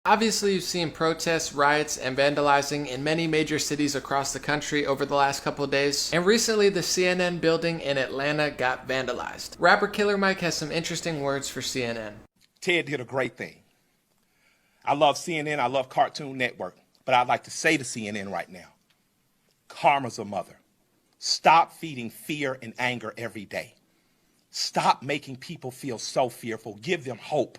Obviously, you've seen protests, riots, and vandalizing in many major cities across the country over the last couple of days, and recently the CNN building in Atlanta got vandalized. Rapper Killer Mike has some interesting words for CNN. Ted did a great thing. I love CNN, I love Cartoon Network, but I'd like to say to CNN right now, karma's a mother. Stop feeding fear and anger every day. Stop making people feel so fearful. Give them hope.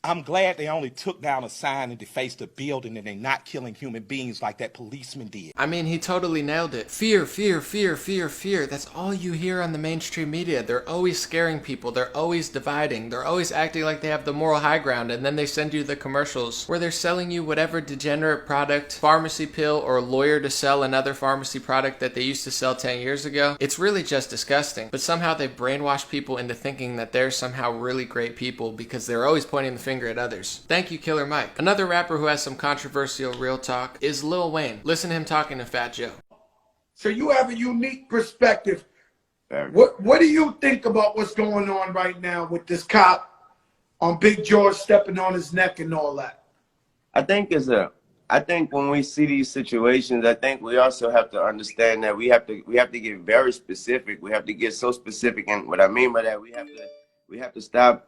I'm glad they only took down a sign and defaced a building and they're not killing human beings like that policeman did. I mean, he totally nailed it. Fear, fear, fear, fear, fear. That's all you hear on the mainstream media. They're always scaring people. They're always dividing. They're always acting like they have the moral high ground, and then they send you the commercials where they're selling you whatever degenerate product, pharmacy pill, or lawyer to sell another pharmacy product that they used to sell 10 years ago. It's really just disgusting. But somehow they brainwash people into thinking that they're somehow really great people because they're always pointing the finger at others. Thank you, Killer Mike. Another rapper who has some controversial real talk is Lil Wayne. Listen to him talking to Fat Joe. So you have a unique perspective. What do you think about what's going on right now with this cop on Big George stepping on his neck and all that? I think when we see these situations, I think we also have to understand that we have to get very specific. We have to get so specific, and what I mean by that, we have to stop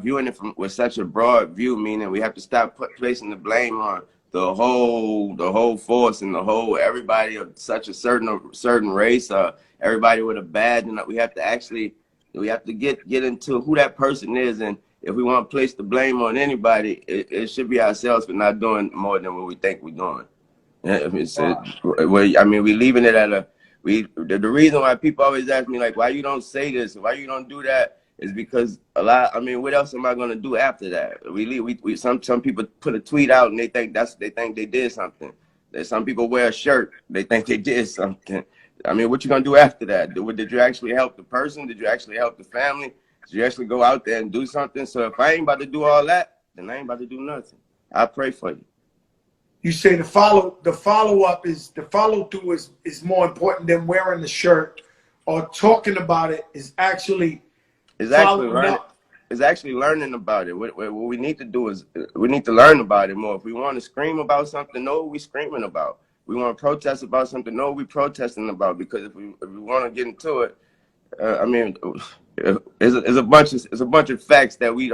viewing it with such a broad view, meaning we have to stop placing the blame on the whole force and everybody of such a certain race, everybody with a badge, and we have to get into who that person is, and if we want to place the blame on anybody, it should be ourselves for not doing more than what we think we're doing. I mean, we leaving it at the reason why people always ask me, like, why you don't say this, why you don't do that, is because what else am I gonna do after that? Some people put a tweet out and they think they did something. Some people wear a shirt, they think they did something. I mean, what you gonna do after that? Did you actually help the person? Did you actually help the family? Did you actually go out there and do something? So if I ain't about to do all that, then I ain't about to do nothing. I pray for you. You say the follow through is more important than wearing the shirt or talking about it. Is actually learning about it. What we need to do is we need to learn about it more. If we want to scream about something, know what we're screaming about. We want to protest about something, know what we're protesting about. Because if we want to get into it, I mean, it's a bunch of facts that we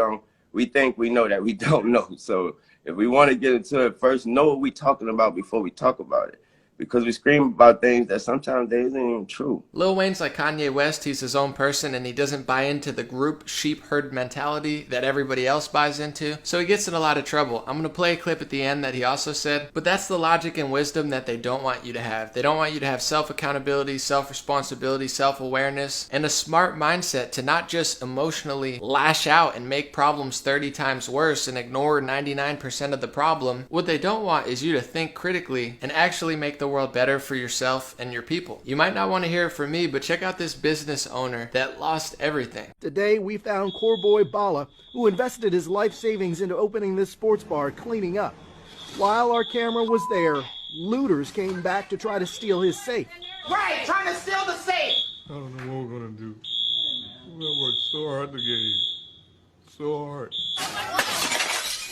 think we know that we don't know. So if we want to get into it, first know what we're talking about before we talk about it. Because we scream about things that sometimes they isn't even true. Lil Wayne's like Kanye West. He's his own person, and he doesn't buy into the group sheep herd mentality that everybody else buys into. So he gets in a lot of trouble. I'm going to play a clip at the end that he also said, but that's the logic and wisdom that they don't want you to have. They don't want you to have self-accountability, self-responsibility, self-awareness, and a smart mindset to not just emotionally lash out and make problems 30 times worse and ignore 99% of the problem. What they don't want is you to think critically and actually make the world better for yourself and your people. You might not want to hear it from me, but check out this business owner that lost everything. Today we found core boy Bala, who invested his life savings into opening this sports bar, cleaning up. While our camera was there, looters came back to try to steal his safe. Right, trying to steal the safe. I don't know what we're gonna do. We're gonna work so hard to get here. So hard.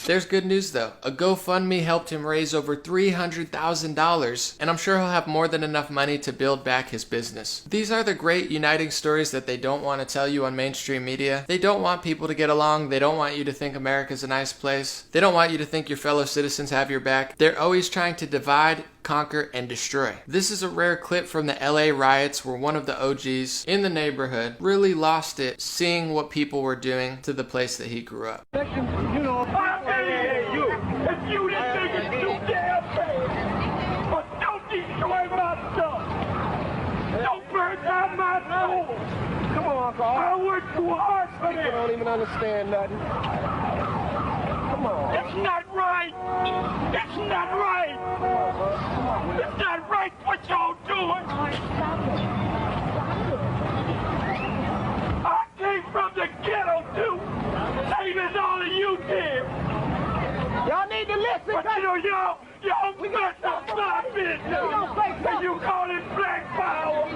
There's good news though. A GoFundMe helped him raise over $300,000, and I'm sure he'll have more than enough money to build back his business. These are the great uniting stories that they don't want to tell you on mainstream media. They don't want people to get along. They don't want you to think America's a nice place. They don't want you to think your fellow citizens have your back. They're always trying to divide, conquer, and destroy. This is a rare clip from the LA riots where one of the OGs in the neighborhood really lost it seeing what people were doing to the place that he grew up. If you didn't think it's too damn bad, but don't destroy my stuff. Don't burn down my soul. Come on, Carl. I worked too hard for this. I don't even understand nothing. Come on. It's not right. It's not right. It's not right what y'all doing. I came from the ghetto too. Same as all of you did. Y'all need to listen. But you know, y'all mess up my business. And you call it black power.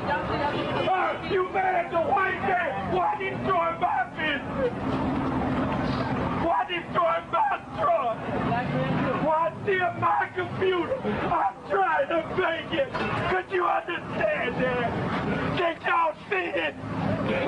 You mad at the white man. Why destroy my business? Why destroy destroy my truck. Why steal my computer? I'm trying to make it. Could you understand that? Can't y'all see it?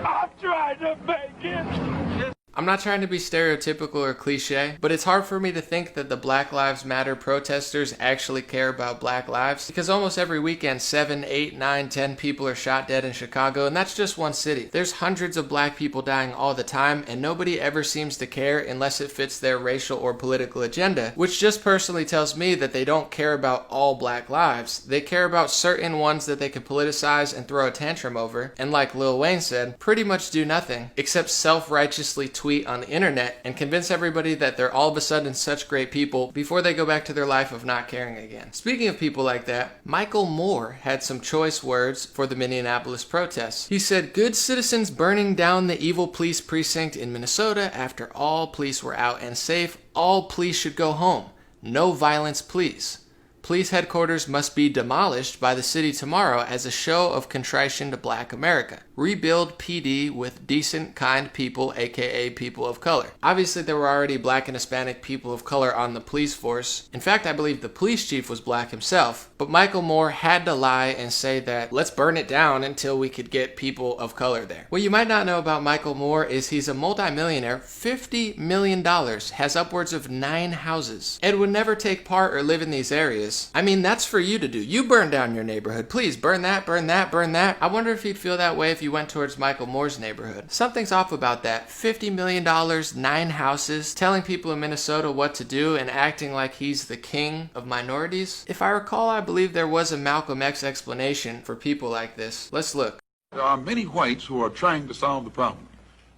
I'm trying to make it. I'm not trying to be stereotypical or cliche, but it's hard for me to think that the Black Lives Matter protesters actually care about black lives, because almost every weekend 7, 8, 9, 10 people are shot dead in Chicago, and that's just one city. There's hundreds of black people dying all the time, and nobody ever seems to care unless it fits their racial or political agenda, which just personally tells me that they don't care about all black lives. They care about certain ones that they can politicize and throw a tantrum over, and like Lil Wayne said, pretty much do nothing except self-righteously tweet on the internet and convince everybody that they're all of a sudden such great people before they go back to their life of not caring again. Speaking of people like that, Michael Moore had some choice words for the Minneapolis protests. He said, "Good citizens burning down the evil police precinct in Minnesota after all police were out and safe. All police should go home. No violence, please. Police headquarters must be demolished by the city tomorrow as a show of contrition to black America. Rebuild PD with decent, kind people, aka people of color." Obviously, there were already black and Hispanic people of color on the police force. In fact, I believe the police chief was black himself. But Michael Moore had to lie and say that let's burn it down until we could get people of color there. What you might not know about Michael Moore is he's a multimillionaire, $50 million, has upwards of 9 houses, and would never take part or live in these areas. I mean, that's for you to do. You burn down your neighborhood. Please burn that, burn that, burn that. I wonder if he'd feel that way if you went towards Michael Moore's neighborhood. Something's off about that. $50 million, 9 houses, telling people in Minnesota what to do and acting like he's the king of minorities. If I recall, I believe there was a Malcolm X explanation for people like this. Let's look. There are many whites who are trying to solve the problem,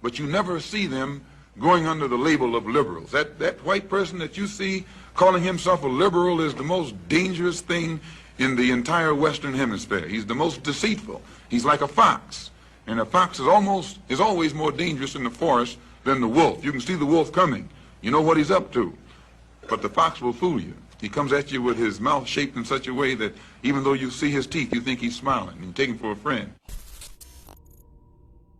but you never see them going under the label of liberals. That white person that you see calling himself a liberal is the most dangerous thing in the entire Western Hemisphere. He's the most deceitful. He's like a fox, and a fox is always more dangerous in the forest than the wolf. You can see the wolf coming. You know what he's up to, but the fox will fool you. He comes at you with his mouth shaped in such a way that even though you see his teeth, you think he's smiling, and you take him for a friend.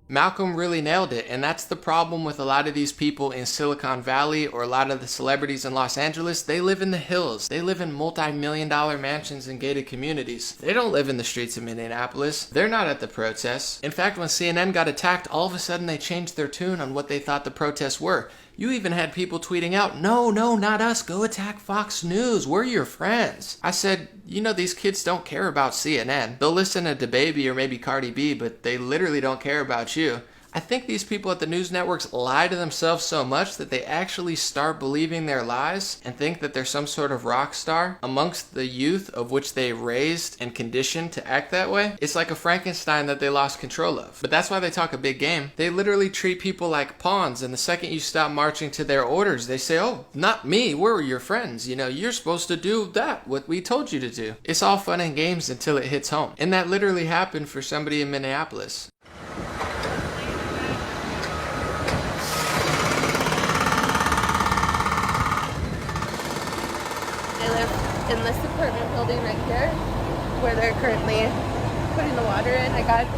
Malcolm really nailed it, and that's the problem with a lot of these people in Silicon Valley or a lot of the celebrities in Los Angeles. They live in the hills. They live in multi-million-dollar mansions and gated communities. They don't live in the streets of Minneapolis. They're not at the protests. In fact, when CNN got attacked, all of a sudden they changed their tune on what they thought the protests were. You even had people tweeting out, no, not us, go attack Fox News, we're your friends. I said, you know, these kids don't care about CNN. They'll listen to DaBaby or maybe Cardi B, but they literally don't care about you. I think these people at the news networks lie to themselves so much that they actually start believing their lies and think that they're some sort of rock star amongst the youth of which they raised and conditioned to act that way. It's like a Frankenstein that they lost control of. But that's why they talk a big game. They literally treat people like pawns, and the second you stop marching to their orders, they say, oh, not me, we're your friends. You know, you're supposed to do that, what we told you to do. It's all fun and games until it hits home. And that literally happened for somebody in Minneapolis. In this apartment building right here where they're currently putting the water in. I got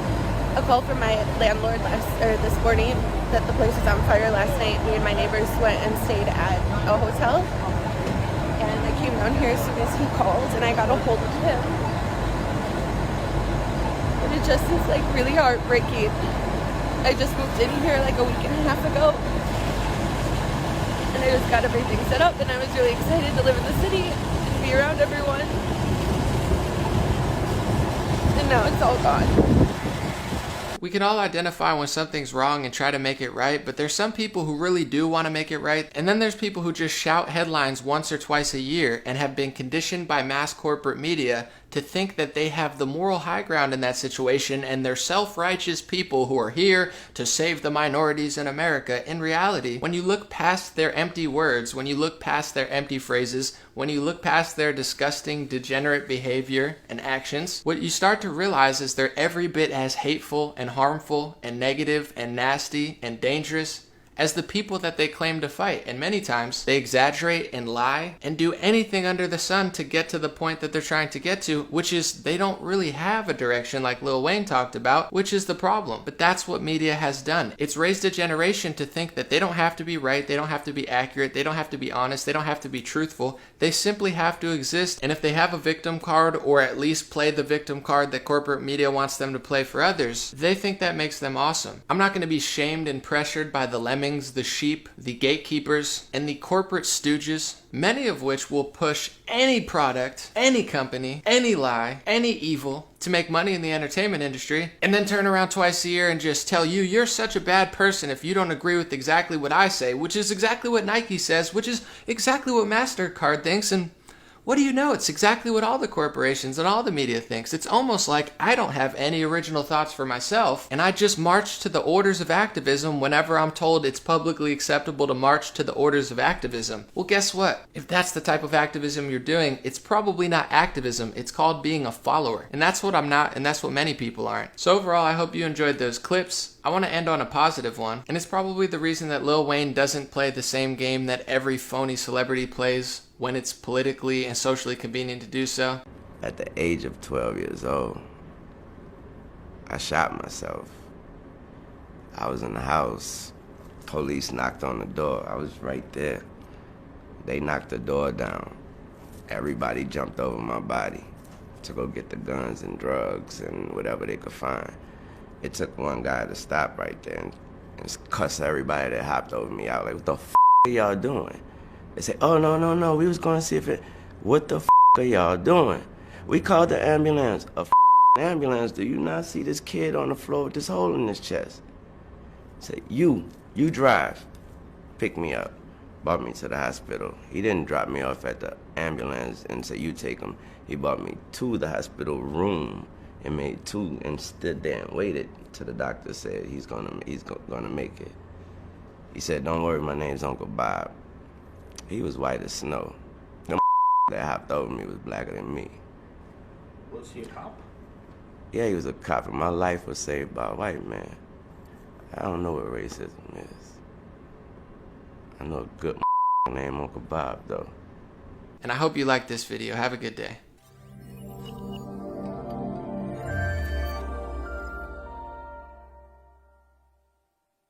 a call from my landlord this morning that the place was on fire last night. Me and my neighbors went and stayed at a hotel, and I came down here as soon as he called and I got a hold of him, and it just is like really heartbreaking. I just moved in here like a week and a half ago, and I just got everything set up, and I was really excited to live in the city and be around everyone. And now it's all gone. We can all identify when something's wrong and try to make it right, but there's some people who really do want to make it right, and then there's people who just shout headlines once or twice a year and have been conditioned by mass corporate media to think that they have the moral high ground in that situation and they're self-righteous people who are here to save the minorities in America. In reality, when you look past their empty words, when you look past their empty phrases, when you look past their disgusting, degenerate behavior and actions, what you start to realize is they're every bit as hateful and harmful and negative and nasty and dangerous as the people that they claim to fight. And many times they exaggerate and lie and do anything under the sun to get to the point that they're trying to get to, which is they don't really have a direction like Lil Wayne talked about, which is the problem. But that's what media has done. It's raised a generation to think that they don't have to be right, they don't have to be accurate, they don't have to be honest, they don't have to be truthful. They simply have to exist. And if they have a victim card, or at least play the victim card that corporate media wants them to play for others, they think that makes them awesome. I'm not going to be shamed and pressured by the lemmings, the sheep, the gatekeepers, and the corporate stooges, many of which will push any product, any company, any lie, any evil to make money in the entertainment industry, and then turn around twice a year and just tell you you're such a bad person if you don't agree with exactly what I say, which is exactly what Nike says, which is exactly what MasterCard thinks, and what do you know? It's exactly what all the corporations and all the media thinks. It's almost like I don't have any original thoughts for myself, and I just march to the orders of activism whenever I'm told it's publicly acceptable to march to the orders of activism. Well, guess what? If that's the type of activism you're doing, it's probably not activism. It's called being a follower. And that's what I'm not, and that's what many people aren't. So overall, I hope you enjoyed those clips. I want to end on a positive one, and it's probably the reason that Lil Wayne doesn't play the same game that every phony celebrity plays when it's politically and socially convenient to do so. At the age of 12 years old, I shot myself. I was in the house. Police knocked on the door. I was right there. They knocked the door down. Everybody jumped over my body to go get the guns and drugs and whatever they could find. It took one guy to stop right there and cuss everybody that hopped over me out. Like, what the f*** are y'all doing? They say, oh, no, we was going to see if it, what the f*** are y'all doing? We called the ambulance. A ambulance, do you not see this kid on the floor with this hole in his chest? Say, you drive. Pick me up. Brought me to the hospital. He didn't drop me off at the ambulance and say, you take him. He brought me to the hospital room and made two and stood there and waited till the doctor said he's gonna make it. He said, don't worry, my name's Uncle Bob. He was white as snow. Them that hopped over me was blacker than me. Was he a cop? Yeah, he was a cop, and my life was saved by a white man. I don't know what racism is. I know a good named Uncle Bob, though. And I hope you liked this video. Have a good day.